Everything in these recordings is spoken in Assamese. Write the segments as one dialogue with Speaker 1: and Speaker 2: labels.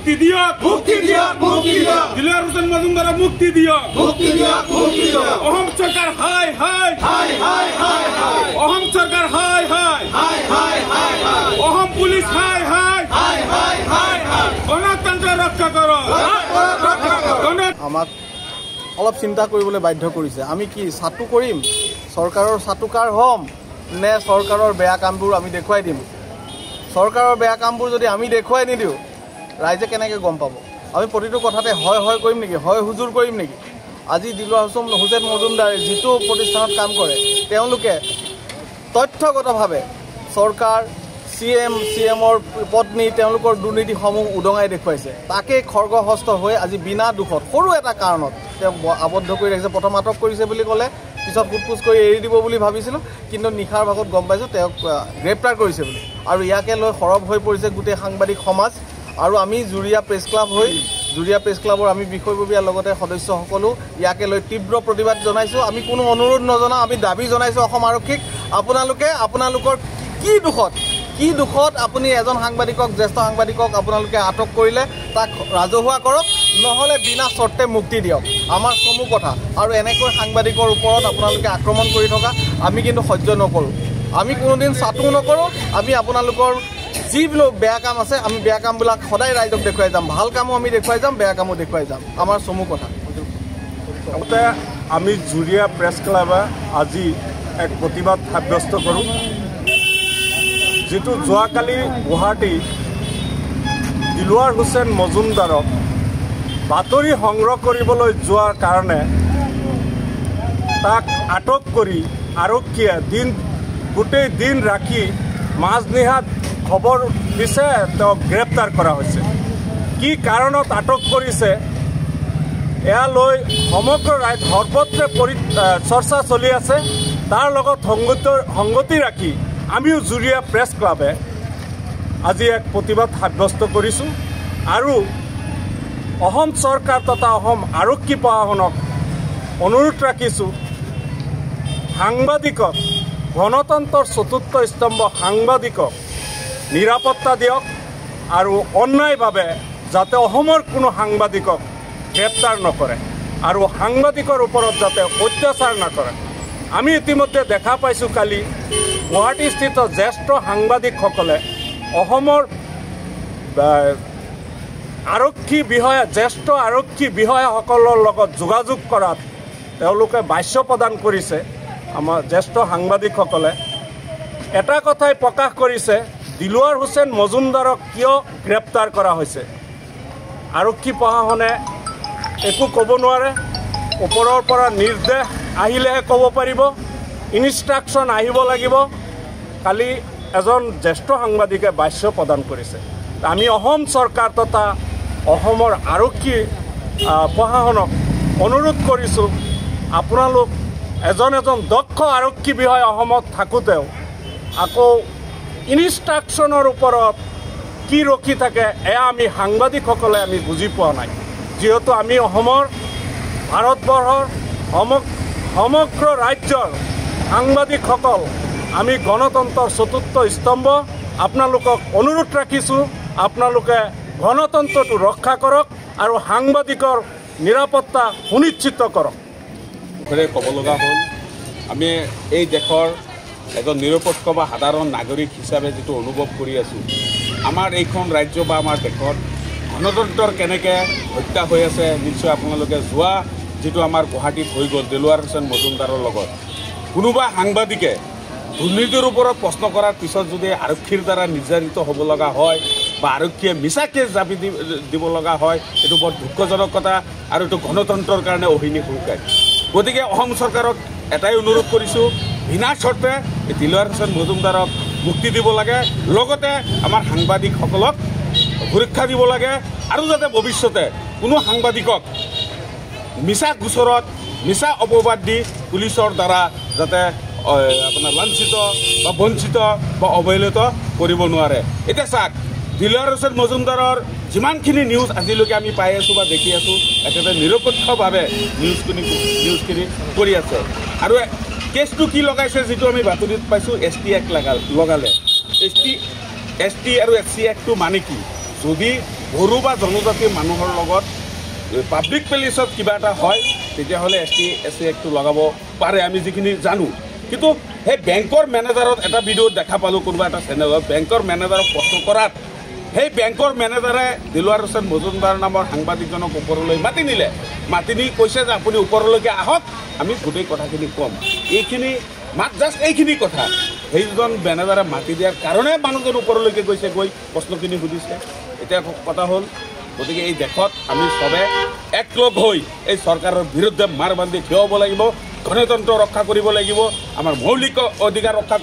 Speaker 1: মুক্তি দিয়ক, দিলওয়ার হোসেন মজুমদারক মুক্তি দিয়ক। অহম সরকার হায় হায়, অহম সরকার হায় হায়, অহম পুলিশ হায় হায়, গণতন্ত্র রক্ষা করো।
Speaker 2: আমাক অলপ চিন্তা কৰিবলৈ বাধ্য কৰিছে। আমি কি চাটু কৰিম, চৰকাৰৰ চাটুকাৰ হ'ম নে চৰকাৰৰ বেয়া কামবোৰ আমি দেখুৱাই দিম? চৰকাৰৰ বেয়া কামবোৰ যদি আমি দেখুৱাই নিদিওঁ ৰাইজে কেনেকৈ গম পাব? আমি প্ৰতিটো কথাতে হয় হয় কৰিম নেকি, হয় হুজুৰ কৰিম নেকি? আজি দিলওয়াৰ হোসেন মজুমদাৰে যিটো প্ৰতিষ্ঠানত কাম কৰে তেওঁলোকে তথ্যগতভাৱে চৰকাৰ চিএমৰ পত্নী তেওঁলোকৰ দুৰ্নীতিসমূহ উদঙাই দেখুৱাইছে। তাকে খৰ্গহস্ত হৈ আজি বিনা দুখত সৰু এটা কাৰণত তেওঁ আবদ্ধ কৰি ৰাখিছে। প্ৰথম আটক কৰিছে বুলি ক'লে, পিছত সোধপোছ কৰি এৰি দিব বুলি ভাবিছিলোঁ, কিন্তু নিশাৰ ভাগত গম পাইছোঁ তেওঁক গ্ৰেপ্তাৰ কৰিছে বুলি। আৰু ইয়াকে লৈ সৰব হৈ পৰিছে গোটেই সাংবাদিক সমাজ। আৰু আমি জুৰীয়া প্ৰেছ ক্লাব হৈ জুৰীয়া প্ৰেছ ক্লাবৰ আমি বিষয়ববীয়াৰ লগতে সদস্যসকলো ইয়াকে লৈ তীব্ৰ প্ৰতিবাদ জনাইছোঁ। আমি কোনো অনুৰোধ নজনাওঁ, আমি দাবী জনাইছোঁ অসম আৰক্ষীক, আপোনালোকৰ কি দুখত আপুনি এজন সাংবাদিকক, জ্যেষ্ঠ সাংবাদিকক আপোনালোকে আটক কৰিলে তাক ৰাজহুৱা কৰক, নহ'লে বিনা চৰ্তে মুক্তি দিয়ক। আমাৰ চমু কথা। আৰু এনেকৈ সাংবাদিকৰ ওপৰত আপোনালোকে আক্ৰমণ কৰি থকা আমি কিন্তু সহ্য নকৰোঁ। আমি কোনোদিন চাটু নকৰোঁ। আমি আপোনালোকৰ যিবোৰ বেয়া কাম আছে আমি বেয়া কামবিলাক সদায় ৰাইজক দেখুৱাই যাম। ভাল কামো আমি দেখুৱাই যাম, বেয়া কামো দেখুৱাই যাম। আমাৰ চমু কথা।
Speaker 3: আমি জুৰীয়া প্ৰেছ ক্লাবে আজি এক প্ৰতিবাদ সাব্যস্ত কৰোঁ। যিটো যোৱাকালি গুৱাহাটী দিলওয়াৰ হোসেন মজুমদাৰক বাতৰি সংগ্ৰহ কৰিবলৈ যোৱাৰ কাৰণে তাক আটক কৰি আৰক্ষীয়ে গোটেই দিন ৰাখি মাজনিশাত খবৰ দিছে তেওঁক গ্ৰেপ্তাৰ কৰা হৈছে। কি কাৰণত আটক কৰিছে এয়া লৈ সমগ্ৰ সৰ্বত্ৰে চৰ্চা চলি আছে। তাৰ লগত সংগতি ৰাখি আমিও জুৰীয়া প্ৰেছ ক্লাবে আজি এক প্ৰতিবাদ সাব্যস্ত কৰিছোঁ। আৰু অসম চৰকাৰ তথা অসম আৰক্ষী প্ৰশাসনক অনুৰোধ ৰাখিছোঁ, সাংবাদিকক, গণতন্ত্ৰৰ চতুৰ্থ স্তম্ভ সাংবাদিকক নিৰাপত্তা দিয়ক আৰু অন্যায়ভাৱে যাতে অসমৰ কোনো সাংবাদিকক গ্ৰেপ্তাৰ নকৰে আৰু সাংবাদিকৰ ওপৰত যাতে অত্যাচাৰ নকৰে। আমি ইতিমধ্যে দেখা পাইছোঁ কালি গুৱাহাটীস্থিত জ্যেষ্ঠ সাংবাদিকসকলে অসমৰ জ্যেষ্ঠ আৰক্ষী বিষয়াসকলৰ লগত যোগাযোগ কৰাত তেওঁলোকে ভাষ্য প্ৰদান কৰিছে। আমাৰ জ্যেষ্ঠ সাংবাদিকসকলে এটা কথাই প্ৰকাশ কৰিছে, দিলওয়াৰ হোসেন মজুমদাৰক কিয় গ্ৰেপ্তাৰ কৰা হৈছে। আৰক্ষী প্ৰশাসনে একো ক'ব নোৱাৰে। ওপৰৰ পৰা নিৰ্দেশ আহিলেহে ক'ব পাৰিব, ইনষ্ট্ৰাকশ্যন আহিব লাগিব। কালি এজন জ্যেষ্ঠ সাংবাদিকে ভাষ্য প্ৰদান কৰিছে। আমি অসম চৰকাৰ তথা অসমৰ আৰক্ষী প্ৰশাসনক অনুৰোধ কৰিছোঁ, আপোনালোক এজন দক্ষ আৰক্ষী বিষয়া অসমত থাকোঁতেও আকৌ ইনষ্ট্ৰাকশ্যনৰ ওপৰত কি ৰখি থাকে এয়া আমি সাংবাদিকসকলে আমি বুজি পোৱা নাই। যিহেতু আমি অসমৰ, ভাৰতবৰ্ষৰ সমগ্ৰ ৰাজ্যৰ সাংবাদিকসকল আমি গণতন্ত্ৰৰ চতুৰ্থ স্তম্ভ। আপোনালোকক অনুৰোধ ৰাখিছোঁ, আপোনালোকে গণতন্ত্ৰটো ৰক্ষা কৰক আৰু সাংবাদিকৰ নিৰাপত্তা সুনিশ্চিত কৰক।
Speaker 1: ক'ব লগা হ'ল, আমি এই দেশৰ এজন নিৰপেক্ষ বা সাধাৰণ নাগৰিক হিচাপে যিটো অনুভৱ কৰি আছোঁ, আমাৰ এইখন ৰাজ্য বা আমাৰ দেশত গণতন্ত্ৰৰ কেনেকৈ হত্যা হৈ আছে নিশ্চয় আপোনালোকে যোৱা যিটো আমাৰ গুৱাহাটীত হৈ গ'ল দিলওয়াৰ হোসেন মজুমদাৰৰ লগত কোনোবা সাংবাদিকে দুৰ্নীতিৰ ওপৰত প্ৰশ্ন কৰাৰ পিছত যদি আৰক্ষীৰ দ্বাৰা নিৰ্যাতিত হ'ব লগা হয় বা আৰক্ষীয়ে মিছা কেছ জাপি দিব লগা হয়, এইটো বৰ দুঃখজনক কথা আৰু এইটো গণতন্ত্ৰৰ কাৰণে অহিনি সুৰক্ষায়। গতিকে অসম চৰকাৰক এটাই অনুৰোধ কৰিছোঁ, বিনা চৰ্তে দিলওয়াৰ হোসেন মজুমদাৰক মুক্তি দিব লাগে, লগতে আমাৰ সাংবাদিকসকলক সুৰক্ষা দিব লাগে আৰু যাতে ভৱিষ্যতে কোনো সাংবাদিকক মিছা গোচৰত মিছা অপবাদ দি পুলিচৰ দ্বাৰা যাতে আপোনাৰ লাঞ্ছিত বা বঞ্চিত বা অৱহেলিত কৰিব নোৱাৰে। এতিয়া চাওক, দিলওয়াৰ হোসেন মজুমদাৰৰ যিমানখিনি নিউজ আজিলৈকে আমি পাই আছোঁ বা দেখি আছোঁ, একেবাৰে নিৰপেক্ষভাৱে নিউজখিনি কৰি আছে। আৰু কেছটো কি লগাইছে, যিটো আমি বাতৰিত পাইছোঁ, ST এক্ট লগালে। ST আৰু SC এক্টটো মানে কি, যদি বড়ো বা জনজাতীয় মানুহৰ লগত পাব্লিক প্লেচত কিবা এটা হয় তেতিয়াহ'লে SC এক্টটো লগাব পাৰে, আমি যিখিনি জানো। কিন্তু সেই বেংকৰ মেনেজাৰত এটা ভিডিঅ'ত দেখা পালোঁ কোনোবা এটা চেনেলত, বেংকৰ মেনেজাৰক প্ৰশ্ন কৰাত সেই বেংকৰ মেনেজাৰে দিলৱাৰ হোসেন মজুমদাৰ নামৰ সাংবাদিকজনক ওপৰলৈ মাতি নিলে, মাতি নি কৈছে যে আপুনি ওপৰলৈকে আহক, আমি গোটেই কথাখিনি ক'ম। এইখিনি জাষ্ট এইখিনি কথা সেইজন মেনেজাৰে মাতি দিয়াৰ কাৰণে মানুহজন ওপৰলৈকে গৈছে, গৈ প্ৰশ্নখিনি সুধিছে। এতিয়া কথা হ'ল, গতিকে এই দেশত আমি চবে একলগ হৈ এই চৰকাৰৰ বিৰুদ্ধে মাৰ বান্ধি থিয় হ'ব লাগিব, গণতন্ত্ৰ ৰক্ষা কৰিব লাগিব, আমাৰ মৌলিক অধিকাৰ ৰক্ষা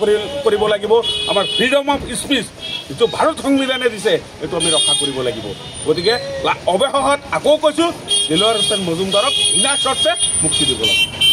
Speaker 1: কৰিব লাগিব, আমাৰ ফ্ৰীডম অফ স্পীচ যিটো ভাৰত সংবিধানে দিছে এইটো আমি ৰক্ষা কৰিব লাগিব। গতিকে অৱশেষত আকৌ কৈছোঁ, দিলৱাৰ হোসেন মজুমদাৰক বিনা চৰ্তে মুক্তি দিব লাগিব।